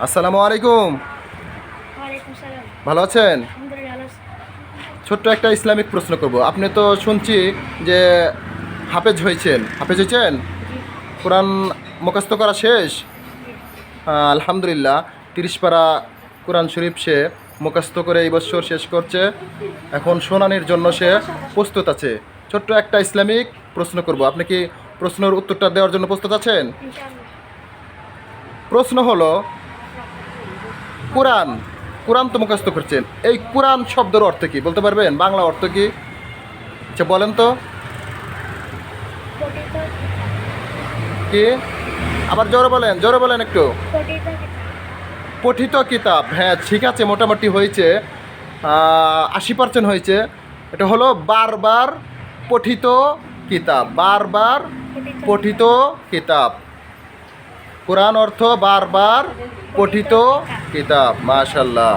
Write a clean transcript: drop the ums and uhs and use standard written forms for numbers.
আসসালামু আলাইকুম। ওয়ালাইকুম সালাম। ভালো আছেন? আলহামদুলিল্লাহ ভালো আছি। ছোট্ট একটা ইসলামিক প্রশ্ন করব। আপনি তো শুনছি যে হাফেজ হয়েছেন? জি, কোরআন মুখস্থ করা শেষ? জি। আলহামদুলিল্লাহ। 30 পারা কোরআন শরীফ সে মুখস্থ করে এই বছর শেষ করছে। এখন শুনানির জন্য সে প্রস্তুত আছে। ছোট্ট একটা ইসলামিক প্রশ্ন করব। আপনি কি প্রশ্নের উত্তরটা দেওয়ার জন্য প্রস্তুত আছেন? ইনশাআল্লাহ। প্রশ্ন হলো, কোরআন কোরআন তো মুখস্থ করছেন, এই কোরআন শব্দের অর্থ কি বলতে পারবেন? বাংলা অর্থ কি? আচ্ছা বলেন তো। পঠিত কি? আবার জোরে বলেন একটু। পঠিত কিতাব। পঠিত কিতাব, হ্যাঁ ঠিক আছে, মোটামুটি হয়েছে। 80% হয়েছে। এটা হলো বারবার পঠিত কিতাব, বারবার পঠিত কিতাব। কোরআন অর্থ বারবার পঠিত কিতাব। মাশাল্লাহ।